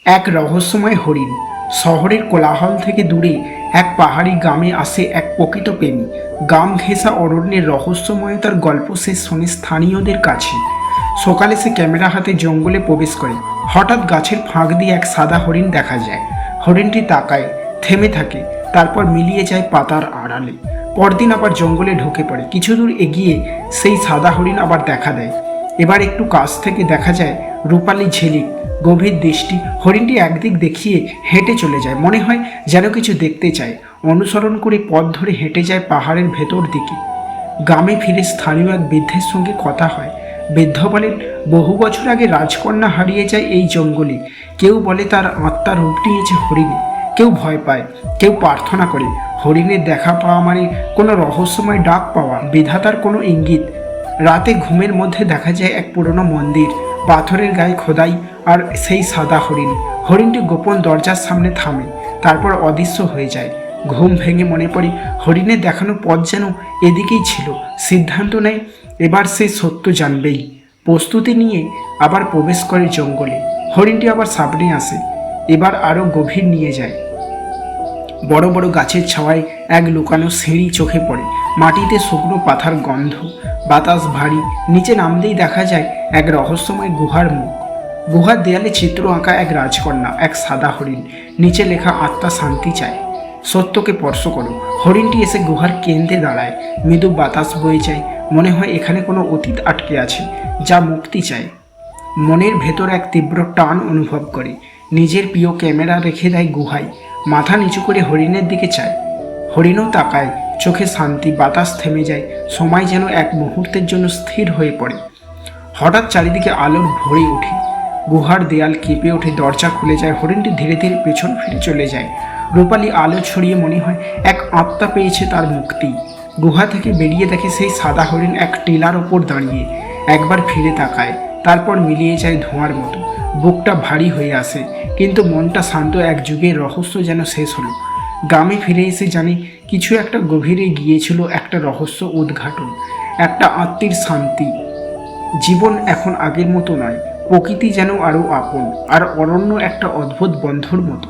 এক রহস্যময় হরিণ। শহরের কোলাহল থেকে দূরে এক পাহাড়ি গ্রামে আসে এক প্রকৃত প্রেমী। গ্রাম ঘেঁষা অরণ্যের রহস্যময়তার গল্প সে শোনে স্থানীয়দের কাছে। সকালে সে ক্যামেরা হাতে জঙ্গলে প্রবেশ করে। হঠাৎ গাছের ফাঁক দিয়ে এক সাদা হরিণ দেখা যায়। হরিণটি তাকায়, থেমে থাকে, তারপর মিলিয়ে যায় পাতার আড়ালে। পরদিন আবার জঙ্গলে ঢুকে পড়ে। কিছু দূর এগিয়ে সেই সাদা হরিণ আবার দেখা দেয়। এবার একটু কাছ থেকে দেখা যায় রূপালী ঝিলিক, গভীর দৃষ্টি। হরিণটি একদিক দেখিয়ে হেঁটে চলে যায়, মনে হয় যেন কিছু দেখতে চায়। অনুসরণ করে পথ ধরে হেঁটে যায় পাহাড়ের ভেতর দিকে। গ্রামে ফিরে স্থানীয় এক বৃদ্ধের সঙ্গে কথা হয়। বৃদ্ধ বলেন, বহু বছর আগে রাজকন্যা হারিয়ে যায় এই জঙ্গলে। কেউ বলে তার আত্মা রূপ নিয়েছে হরিণে। কেউ ভয় পায়, কেউ প্রার্থনা করে। হরিণের দেখা পাওয়া মানে কোনো রহস্যময় ডাক পাওয়া, বিধাতার কোনো ইঙ্গিত। রাতে ঘুমের মধ্যে দেখা যায় এক পুরনো মন্দির, পাথরের গায়ে খোদাই, আর সেই সাদা হরিণ। হরিণটি গোপন দরজার সামনে থামে, তারপর অদৃশ্য হয়ে যায়। ঘুম ভেঙে মনে পড়ে হরিণের দেখানো পথ যেন এদিকেই ছিল। সিদ্ধান্ত নেয় এবার সে সত্য জানবেই। প্রস্তুতি নিয়ে আবার প্রবেশ করে জঙ্গলে। হরিণটি আবার সামনে আসে, এবার আরও গভীর নিয়ে যায়। বড় বড় গাছের ছাওয়ায় এক লুকানো সিঁড়ি চোখে পড়ে। মাটিতে শুকনো পাতার গন্ধ, বাতাস ভারী। নিচে নামতেই দেখা যায় এক রহস্যময় গুহার মুখ। গুহার দেয়ালে চিত্র আঁকা এক রাজকন্যা, এক সাদা হরিণ। নিচে লেখা, আত্মা শান্তি চায়, সত্যকে স্পর্শ করো। হরিণটি এসে গুহার কেন্দ্রে দাঁড়ায়। মৃদু বাতাস বয়ে যায়, মনে হয় এখানে কোনো অতীত আটকে আছে যা মুক্তি চায়। মনের ভেতর এক তীব্র টান অনুভব করে। নিজের প্রিয় ক্যামেরা রেখে দেয় গুহায়, মাথা নিচু করে হরিণের দিকে চায়। হরিণও তাকায়, চোখে শান্তি। বাতাস থেমে যায়, সময় যেন এক মুহূর্তের জন্য স্থির হয়ে পড়ে। হঠাৎ চারিদিকে আলোর ভরে ওঠে, গুহার দেয়াল কেঁপে ওঠে, দরজা খুলে যায়। হরিণটি ধীরে ধীরে পেছন ফিরে চলে যায়। রূপালী আলো ছড়িয়ে মনে হয় এক আত্মা পেয়েছে তার মুক্তি। গুহা থেকে বেরিয়ে দেখে সেই সাদা হরিণ এক টিলার ওপর দাঁড়িয়ে। একবার ফিরে তাকায়, তারপর মিলিয়ে যায় ধোঁয়ার মতো। বুকটা ভারী হয়ে আসে, কিন্তু মনটা শান্ত। এক যুগের রহস্য যেন শেষ হলো। গ্রামে ফিরে এসে জানে কিছু একটা গভীরে গিয়েছিল, একটা রহস্য উদ্ঘাটন, একটা আত্মির শান্তি। জীবন এখন আগের মতো নয়, প্রকৃতি যেন আরও আপন, আর অরণ্য একটা অদ্ভুত বন্ধুর মতো।